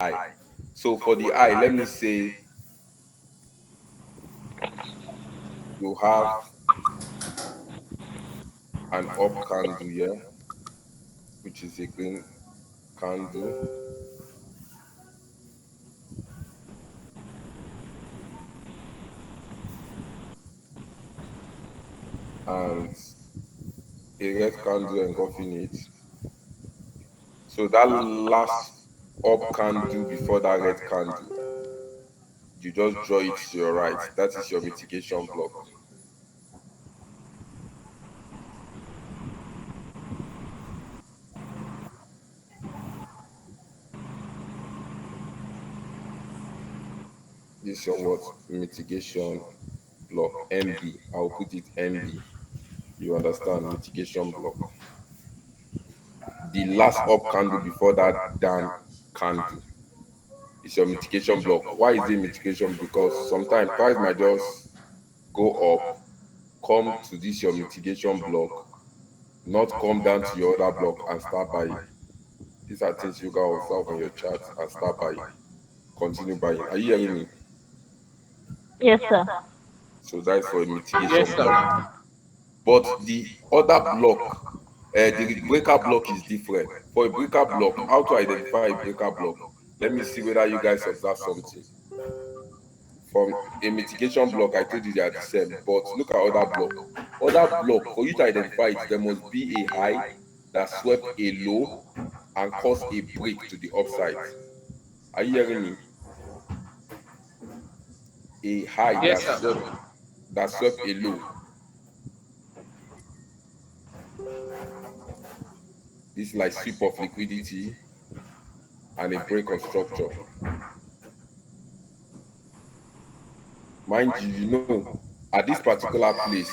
I. So for the I, let me say you have an up candle here, which is a green candle, and a red candle engulfing it. So that last up candle before that red candle, you just draw it to your right. That is your mitigation block. This is your what? Mitigation block. MB. I'll put it MB. You understand? Mitigation block. The last up candle before that down candle is your mitigation block. Why is it mitigation? Because sometimes price might just go up, come to this your mitigation block, not come down to your other block and start buying. These are things you can observe on your chart and start buying. Continue buying. Are you hearing me? Yes, sir. So that is for a Yes, mitigation block. sir. But the other block, the breaker block is different. For a breaker block, how to identify a breaker block? Let me see whether you guys observe something. From a mitigation block, I told you they are the same. But look at other block. Other block, for you to identify it, there must be a high that swept a low and caused a break to the upside. Are you hearing me? A high Yes, sir. that swept a low. This is like sweep of liquidity and a break of structure. Mind you, you know, at this particular place,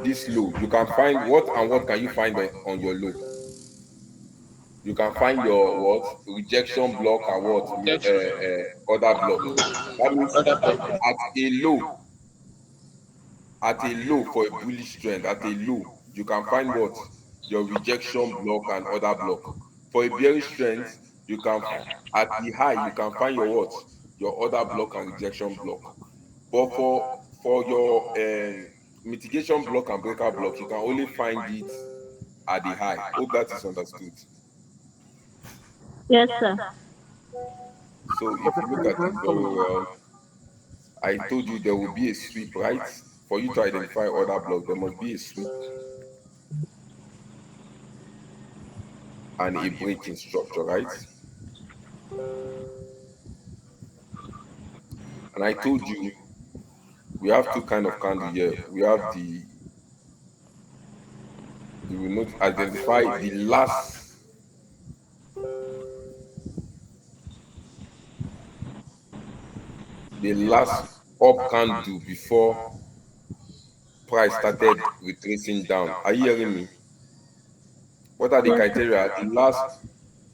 this low, you can find what and what can you find on your low? You can find your what rejection block and what Rejection. other block. That means Other block. at a low, at a low for a bullish trend, at a low, you can find what your rejection block and other block. For a bearish trend, you can at the high you can find your what your other block and rejection block. But for your mitigation block and breaker block, you can only find it at the high. Hope that is understood. Yes, sir. So if you look at it very well, I told you there will be a sweep, right? For you to identify other block, there must be a sweep and a break in structure, right? And I told you we have two kind of candle here. We have the you will not identify the last up candle before price started retracing down. Are you hearing me? What are the Yes, sir. criteria? The last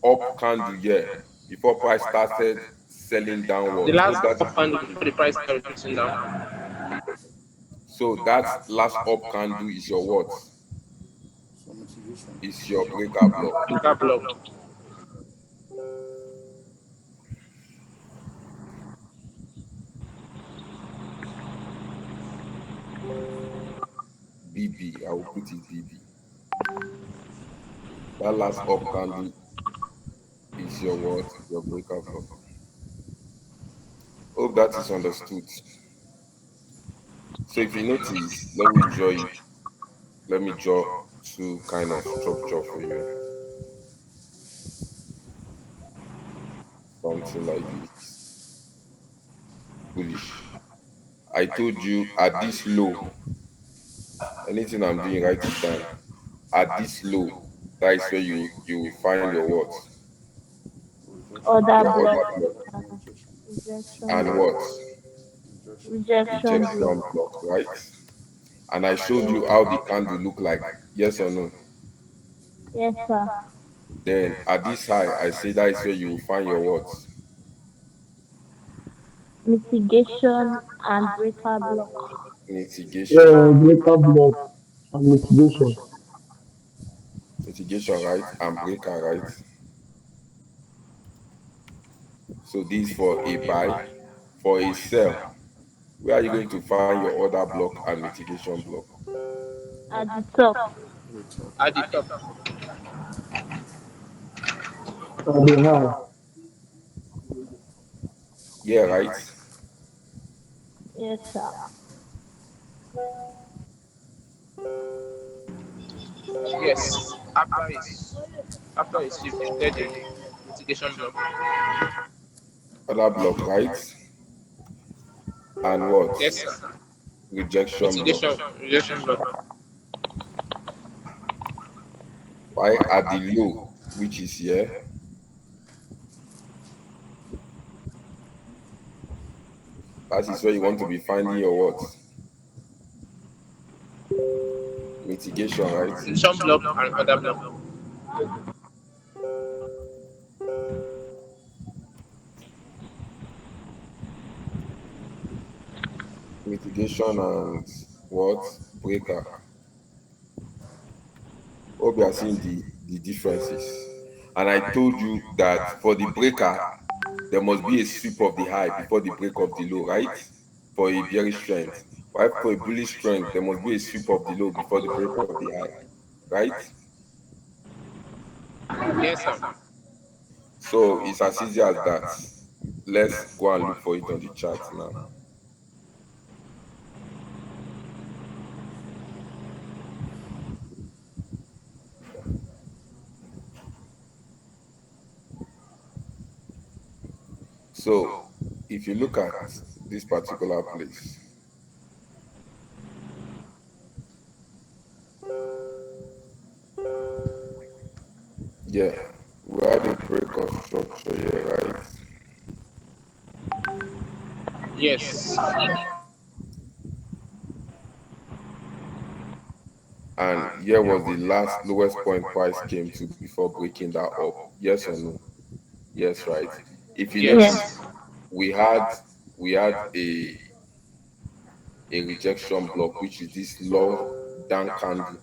up candle here before price started selling The downwards. Hope last that is up candle understood. before the price started reducing down. So that last up candle is your what? So motivation. Is your breaker block. Breaker block. BB. I will put it BB. That last up candle is your what? Your breaker block. Hope that is understood. So if you notice, let me draw two kind of structure for you. Something like this. Bullish. I told you at this low, anything I'm doing, write it down. At this low, that is where you will find your what? Other Your block. other block. Rejection. Rejection And block. what? Rejection. Rejection block. Rejection block, right? And I showed you how the candle look like. Yes or no? Yes, sir. Then at this high, I say that is where you will find your what? Mitigation and breaker block. Mitigation. Yeah, breaker block and mitigation. Mitigation, right? And breaker, right? So this for a buy. For a sell, where are you going to find your order block and mitigation block? At the top. The top. At the top. at the high, Yeah, right. Yes, sir. Yes. After is shifted the mitigation block. Order block, right? And what? Yes, sir. Rejection block. Rejection block. Why at the low, which is here, that is where you want to be finding your what? Mitigation, right? Rejection block and other block. Mitigation and what? Breaker. Hope you are seeing the differences. And I told you that for the breaker, there must be a sweep of the high before the break of the low, right? For a bearish trend. While for a bullish trend, there must be a sweep of the low before the break of the high, right? Yes, sir. So it's as easy as that. Let's go and look for it on the chart now. So if you look at this particular place, yeah, we had a break of structure here, right? Yes. And here was the last lowest point price came to before breaking that up. Yes or no? Yes, right. If you Yes. notice, Yes. we had a rejection block, which is this low down candle.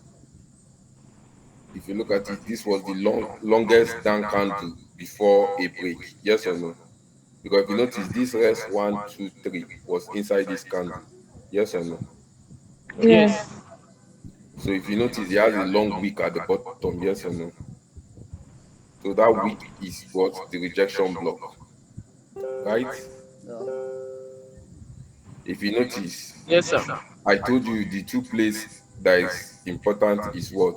If you look at it, this was the longest down candle before a break. Yes or no? Because if you notice, this rest 1, 2, 3 was inside this candle. Yes or no? Yes. Yes. So if you notice, it has a long wick at the bottom. Yes or no? So that wick is what the rejection block, right? Yeah. If you notice, Yes, sir. I told you the two places that is important is what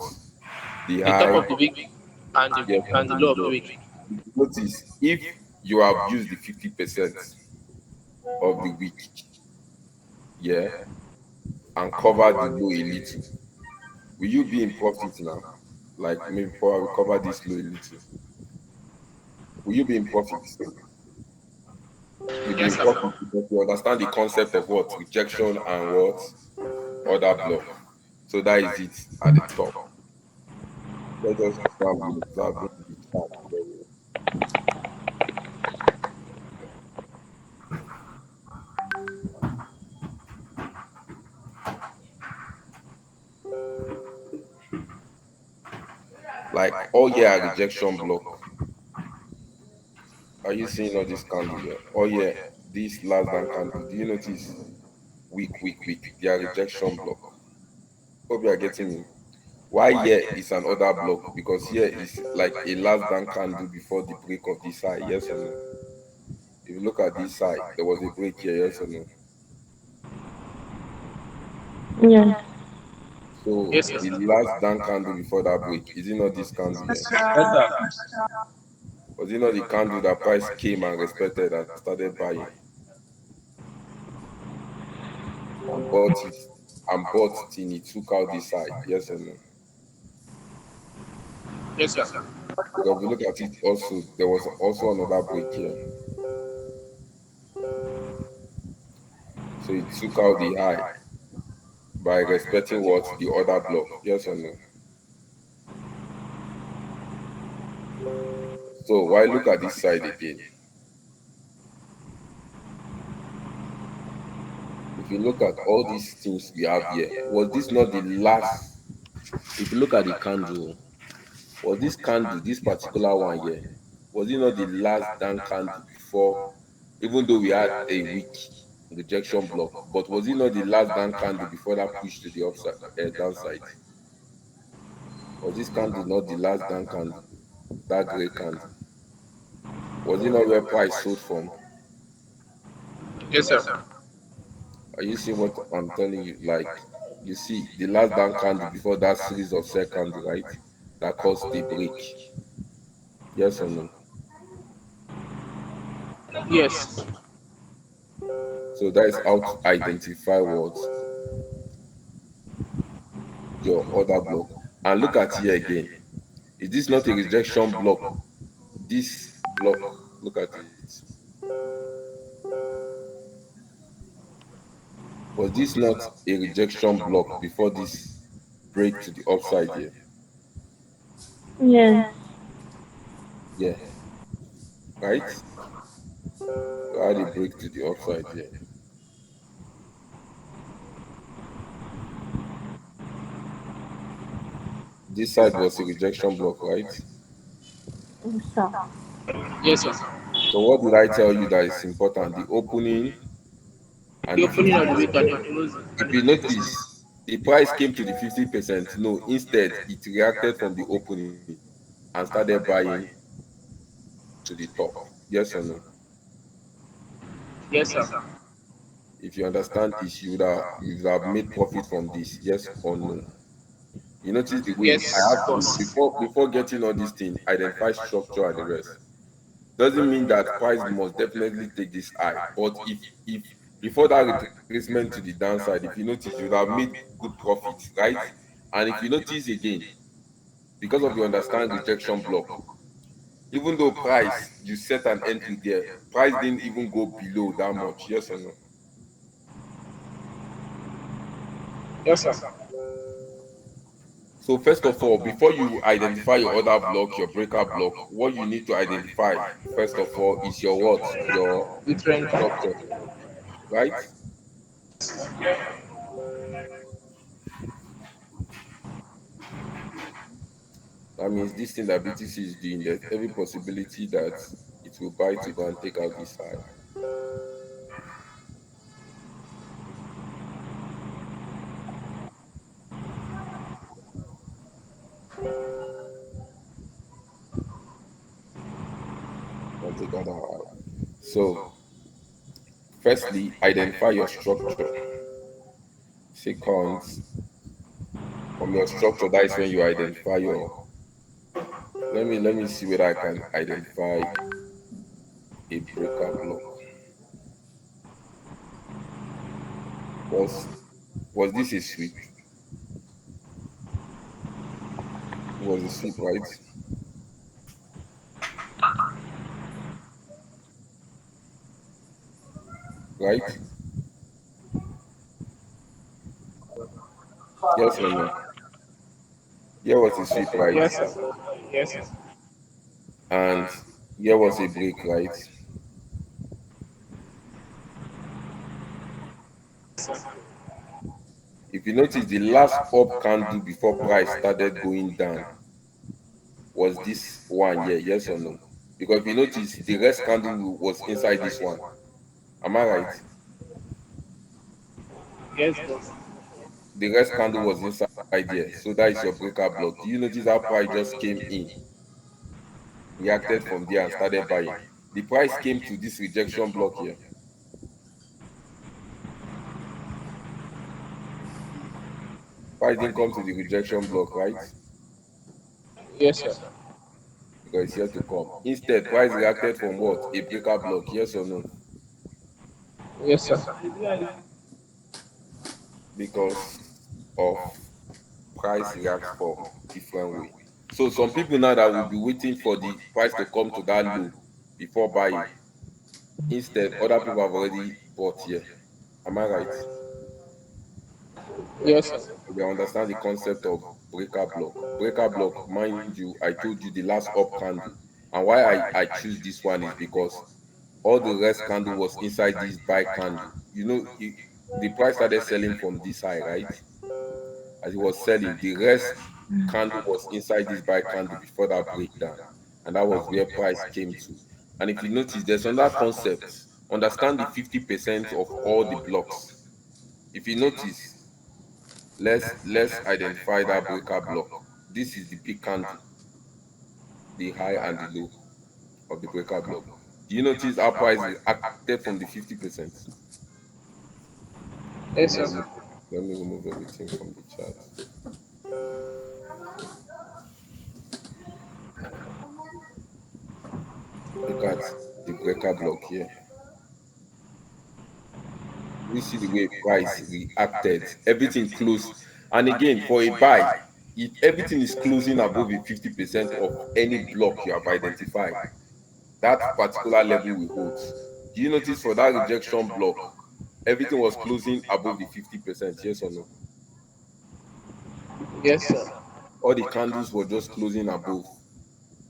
the The top high, of the week and yes, the and low the of the low. week. If you notice, if you have used the 50% of the week, yeah, and cover the low a little, will you be in profit now? Like maybe probably cover this low a little. Will you be in profit? You'll be Yes, in sir. profit because you understand the concept of what rejection and what other block. So that is it at the top. Let us go and be observing the chart very well. Like all year rejection block. Are you seeing all this candle here? Oh yeah, this last down candle. Do you notice? Weak, weak, weak. Their rejection block. Hope you are getting me. Why here is an other block? Because here is like a last down candle before the break of this side. Yes or no? If you look at this side, there was a break here. Yes or no? Yes. So Yes, sir. the last down candle before that break, is it not this candle here? Yes, sir. Was it not the candle that price came and respected and started buying and bought it and bought till it took out this side? Yes or no? Yes, sir. Because if you look at it also, there was also another break here. So it took out the high by respecting what the other block. Yes or no? So why look at this side again? If you look at all these things we have here, was this not the last? If you look at the candle, was this candle, this particular one here, was it not the last down candle before, even though we had a weak rejection block. But was it not the last down candle before that push to the upside downside? Was this candle not the last down candle? That gray candle. Was it not where price sold from? Yes, sir. Are you seeing what I'm telling you? Like, you see the last down candle before that series of sell candle, right? That caused the break. Yes or no? Yes. So that is how to identify what your order block. And look at here again. Is this not a rejection block? This block, look at it. Was this not a rejection block before this break to the upside here? Yes. Yeah, right? So I had a break to the upside here. This side was a rejection block, right? Yes, sir. Yes, sir. So what did I tell you that is important? The opening and The the opening of the 50%. week and the closing. If you notice, the price came to the 50%. No, instead, it reacted from the opening and started buying to the top. Yes or no? Yes, sir. If you understand this, you would have made profit from this. Yes or no? You notice the way I Yes, have of to course. before getting all these things, identify structure and the rest. Doesn't mean that price must definitely take this high. But if before that retracement to the downside, if you notice, you would have made good profits, right? And if you notice again, because of you understand rejection block, even though price you set an entry there, price didn't even go below that much. Yes or no? Yes, sir. So first of all, before you identify your order block, your breaker block, what you need to identify first of all is your what? Your The trend. structure, right? That means this thing that BTC is doing, there's every possibility that it will buy to go and take out this high. And take out that high. So firstly, identify your structure. Second, from your structure, that is when you identify your. Let me see whether I can identify a breaker block. Was was this a sweep? It was a sweep, right? Right? Yes or no? Here was a sweep, right? Yes, sir. Yes, sir. And here was a break, right? If you notice, the last up candle before price started going down was this one here, yes or no? Because if you notice, the rest candle was inside this one. Am I right? Yes, boss. The rest candle was inside here. So that is your breaker block. Do you notice how price just came in, reacted from there and started buying? The price came to this rejection block here. Price didn't come to the rejection block, right? Yes, sir. Because it's here to come. Instead, price reacted from what? A breaker block, yes or no? Yes, sir. Because of price reacts from different way. So some people now that will be waiting for the price to come to that low before buying. Instead, other people have already bought here. Am I right? Yes, sir. We understand the concept of breaker block. Breaker block, mind you, I told you the last up candle. And why I choose this one is because all the rest candle was inside this buy candle. The price started selling from this high, right? As it was selling, the rest candle was inside this buy candle before that breakdown. And that was where price came to. And if you notice, there's another concept. Understand the 50% of all the blocks. If you notice, let's identify that breaker block. This is the big candle, the high and the low of the breaker block. Do you notice how price reacted from the 50%? Yes, Let sir. me, let me remove everything from the chart. Look at the breaker block here. We see the way price reacted. Everything closed. And again, for a buy, if everything is closing above the 50% of any block you have identified, that particular level will hold. Do you notice for that rejection block, everything was closing above the 50%? Yes or no? Yes, sir. All the candles were just closing above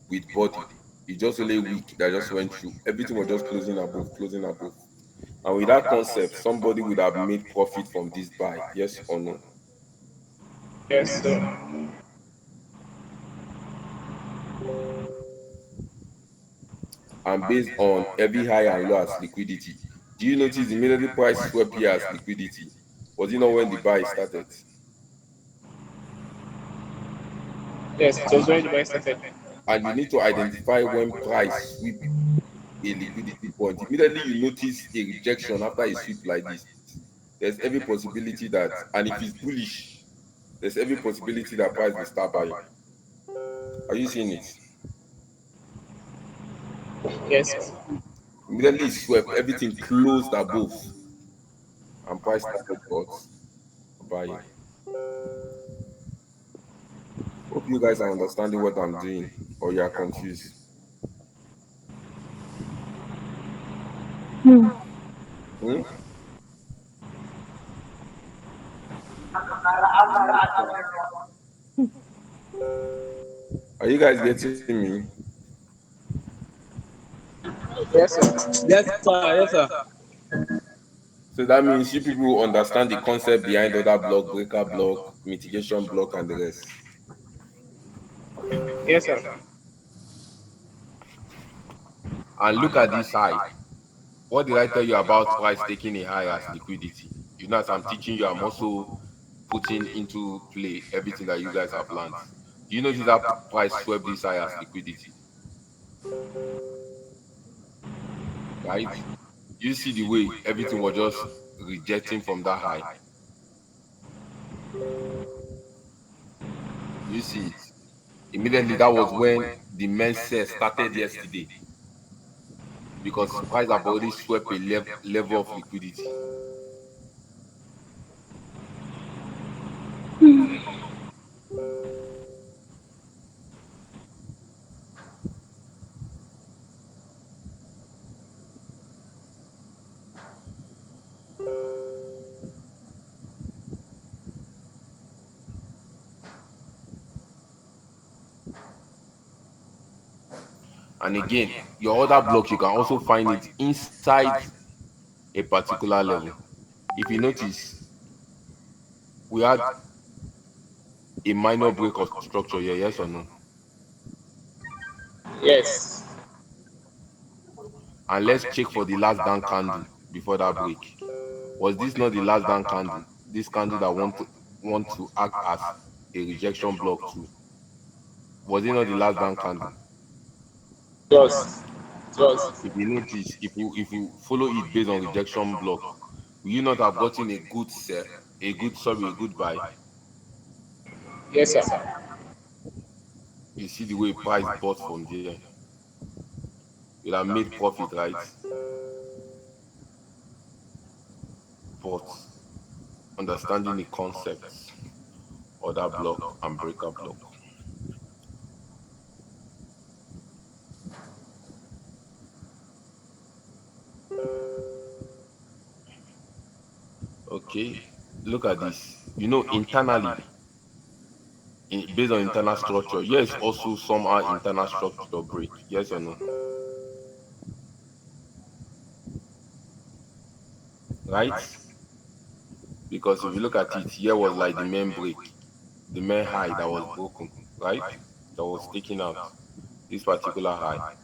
with body. It's just only weak that just went through. Everything was just closing above, closing above. And with that concept, somebody would have made profit from this buy. Yes or no? Yes, sir. And based on every high and low as liquidity, do you notice immediately price swept here as liquidity? Was it not when the buy started? Yes, it was when the buy started. And you need to identify when price sweep a liquidity point. Immediately you notice a rejection after a sweep like this, there's every possibility that, and if it's bullish, there's every possibility that price will start buying. Are you seeing it? Yes, sir. Immediately it swept, everything closed above, and price started what? Buying. Hope you guys are understanding what I'm doing, or you are confused. Hmm. Hmm? Are you guys getting me? Yes, sir. Yes, sir. Yes, sir. So that means you people understand the concept behind other block, breaker block, mitigation block, and the rest. Yes, sir. And look at this high. What did I tell you about price taking a high as liquidity? You know, as I'm teaching you, I'm also putting into play everything that you guys have learned. Do you notice that price swept this high as liquidity? Right? You see the way everything was just rejecting from that high. You see it. Immediately, that was when the men's sale started yesterday because price have already swept a level of liquidity. And again, your other blocks, you can also find it inside a particular level. If you notice, we had a minor break of structure here, yes or no? Yes. And let's check for the last down candle before that break. Was this not the last down candle? This candle that want to act as a rejection block too. Was it not the last down candle? It was. It was. If you notice, if you follow it based on rejection block, will you not have gotten a good sell, a good buy? Yes, sir. You see the way price bought from there. You'll have made profit, right? But understanding the concepts, other block and breaker block. Okay, look at this. You know, internally, based on internal structure, yes, also somehow internal structure break. Yes or no? Right? Because if you look at it, here was like the main break, the main high that was broken, right? That was taken out. This particular high.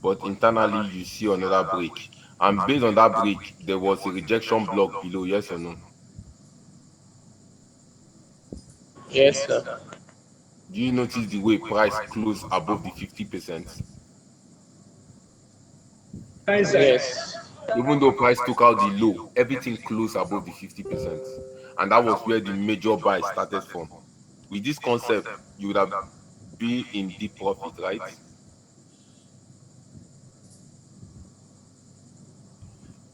but internally you see another break. And based on that break, there was a rejection block below, yes or no? Yes, sir. Do you notice the way price closed above the 50%? Yes. Even though price took out the low, everything closed above the 50%. And that was where the major buy started from. With this concept, you would have been in deep profit, right?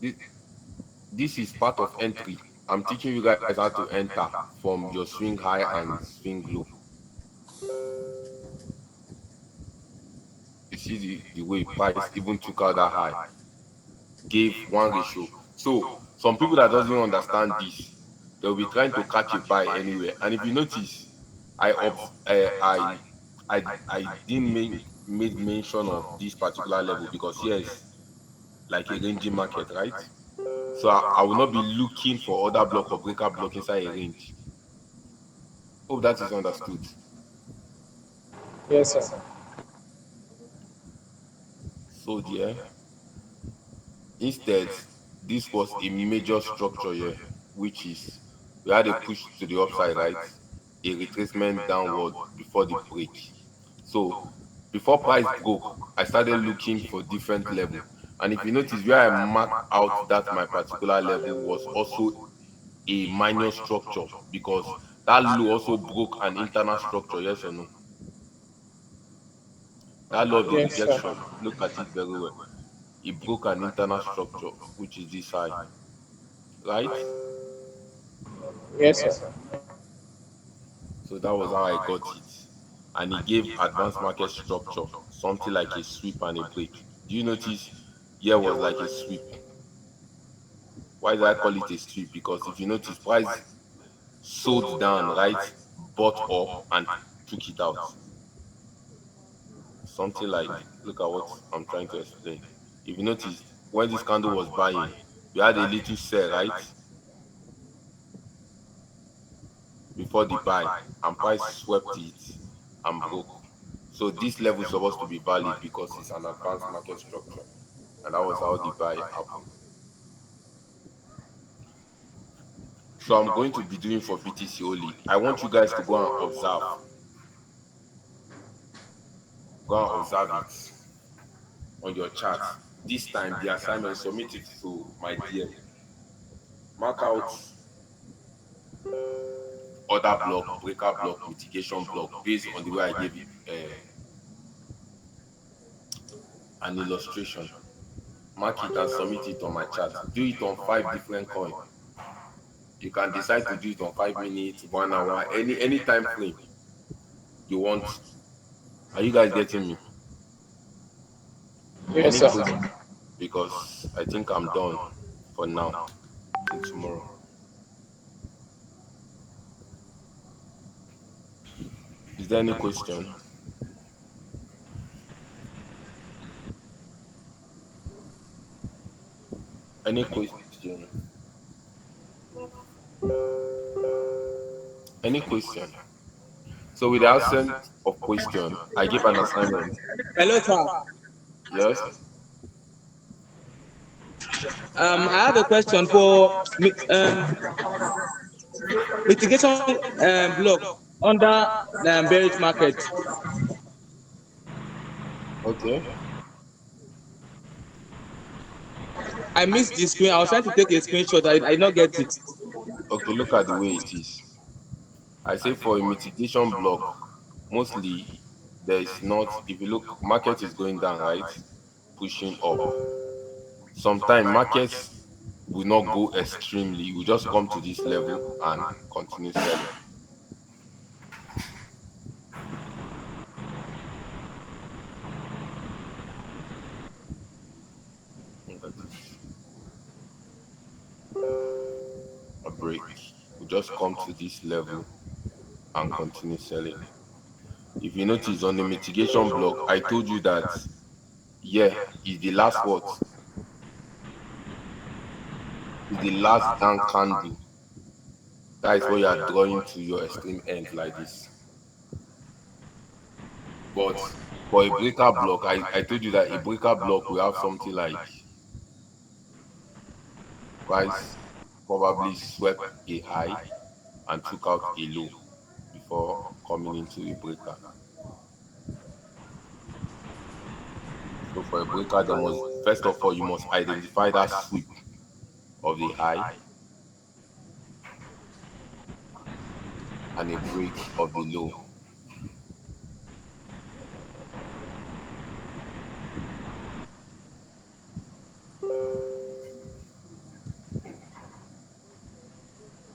This, this is part of entry. I'm teaching you guys how to enter from your swing high and swing low. You see the way price even took out that high, gave one ratio. So some people that doesn't understand this, they'll be trying to catch a buy anywhere. And if you notice, I obs- I didn't make mention of this particular level because here is like a ranging market, right? So I will not be looking for other block or breaker block inside a range. Hope that is understood. Yes, sir. So there, instead, this was a major structure here, which is we had a push to the upside, right? A retracement downward before the break. So before price broke, I started looking for different level. And if you notice where I marked out that my particular level was also a minor structure because that low also broke an internal structure, yes or no? That low of the Yes, sir. rejection, look at it very well. It broke an internal structure, which is this high, right? Yes, sir. So that was how I got it. And it gave advanced market structure, something like a sweep and a break. Do you notice here was like a sweep? Why do I call it a sweep? Because if you notice, price sold down, right? Bought up and took it out. Something like, look at what I'm trying to explain. If you notice, when this candle was buying, we had a little sell, right? Before the buy, and price swept it and broke. So this level is supposed to be valid because it's an advanced market structure. And that was how the buy happened. So I'm going to be doing for BTC only. I want you guys to go and observe. Go and observe it on your chart. This time, the assignment, submit it to my DM. Mark out other block, breaker block, mitigation block based on the way I gave it an illustration. Mark it and submit it on my chart. Do it on 5 different coins. You can decide to do it on 5 minutes, 1 hour, any time frame you want. Are you guys getting me? Yes, Any sir. question? Because I think I'm done for now. Till tomorrow. Is there any question? Any question? Any question? So with the absence of question, I give an assignment. Hello, sir. Yes. I have a question for mitigation block under bearish market. Okay. I missed the screen. I was trying to take a screenshot. I did not get it. Okay, look at the way it is. I say for a mitigation block, mostly there is not, if you look, market is going down, right? Pushing up. Sometimes markets will not go extremely, will just come to this level and continue selling. Look at it. A break. We just come to this level and continue selling. If you notice on the mitigation block, I told you that yeah, is the last what? Is the last down candle. That is what you are drawing to your extreme end like this. But For a breaker block, I told you that a breaker block will have something like price probably swept a high and took out a low before coming into a breaker. So for a breaker, there must first of all you must identify that sweep of the high and a break of the low.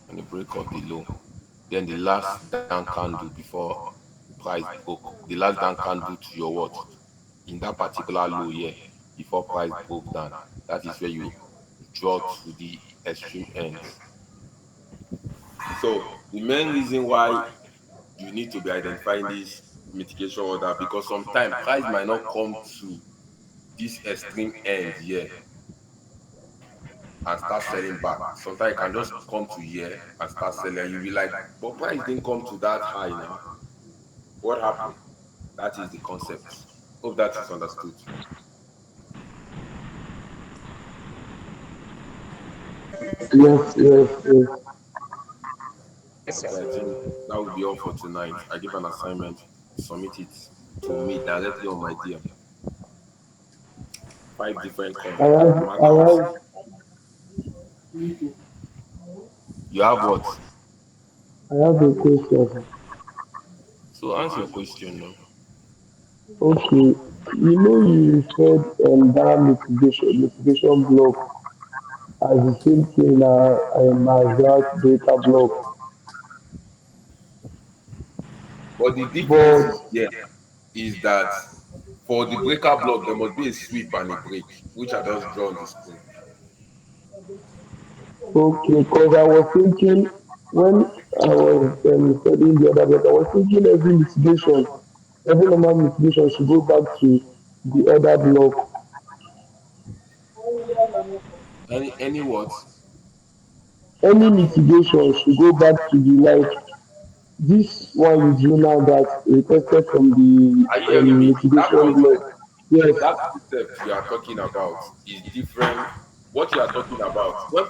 And a break of the low. Then the last down candle before price broke. The last down candle to your watch in that particular low here before price broke down. That is where you draw to the extreme ends. So the main reason why you need to be identifying this mitigation order, because sometimes price might not come to this extreme end here and start selling back. Sometimes it can just come to here and start selling. You'll be like, but price didn't come to that high now. What happened? That is the concept. Hope that is understood. Yes, yes, yes. Yes, So I sir. think that will be all for tonight. I give an assignment, submit it to me directly on my DM. 5 different I colors. have, Mark I it. have, You have what? I have a question. So answer your question now. Okay, you said that mitigation block as the same thing as that data block, But the difference but is here is that for the breaker block, there must be a sweep and a break, which I just draw on the screen. okay, because I was thinking when I was studying the other block, I was thinking every normal mitigation should go back to the other block. Any what? Any mitigation should go back to the like this one you do now that requested from the Are you hearing me? mitigation block. Yes, That concept you are talking about is different. What you are talking about, when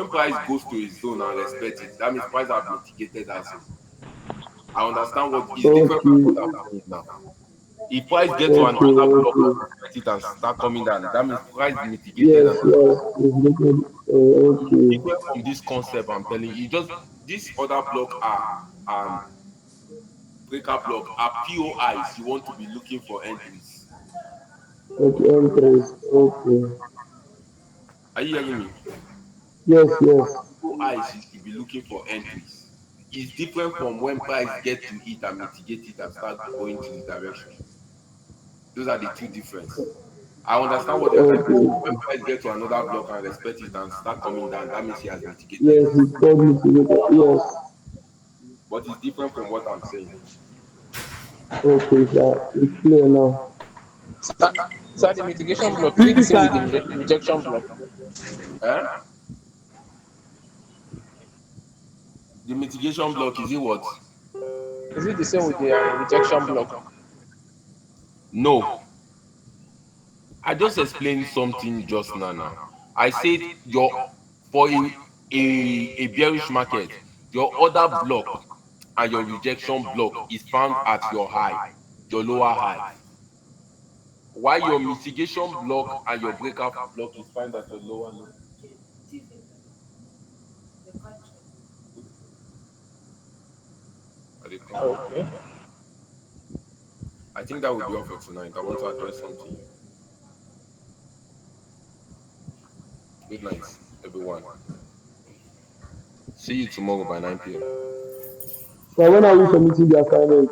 price goes to a zone and respect it, that means price have mitigated that zone. I understand what is different from what okay, I'm saying now. If price get to another okay, block and okay. respect it and start coming down, that means price mitigated Yes, and yes, it's looking, okay, different from this concept. I'm telling you, just this other block are and breaker block are POIs. You want to be looking for entries. okay, interest, okay. Are you hearing me? Yes, yes, POIs you should be looking for entries. It's different from when price get to it and mitigate it and start going to the direction. Those are the two difference. I understand what you're trying to say. When okay. price get to another block and respect it and start coming down, that means he has mitigated Yes, it. it's called mitigator. Yes, But it's different from what I'm saying. okay, sir. It's clear now. Sir, sir, the mitigation block, is it the Please, same with the sir. rejection block? Eh? The mitigation block is it what? Is it the same with the rejection block? No. I just explained something just now. I said your for a bearish market, your order block and your rejection block is found at your high, your lower high. While your mitigation block and your breaker block is found at your lower low. Are they coming? Okay. I think that will be all for tonight. I want to address something. Good night, everyone. See you tomorrow by 9 p.m. So when are we submitting the assignment?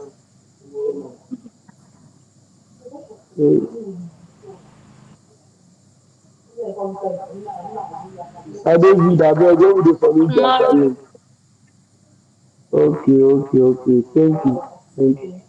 I don't read that, but when will they submit the Tomorrow. assignment? Okay, okay, okay. Thank you. Thank you.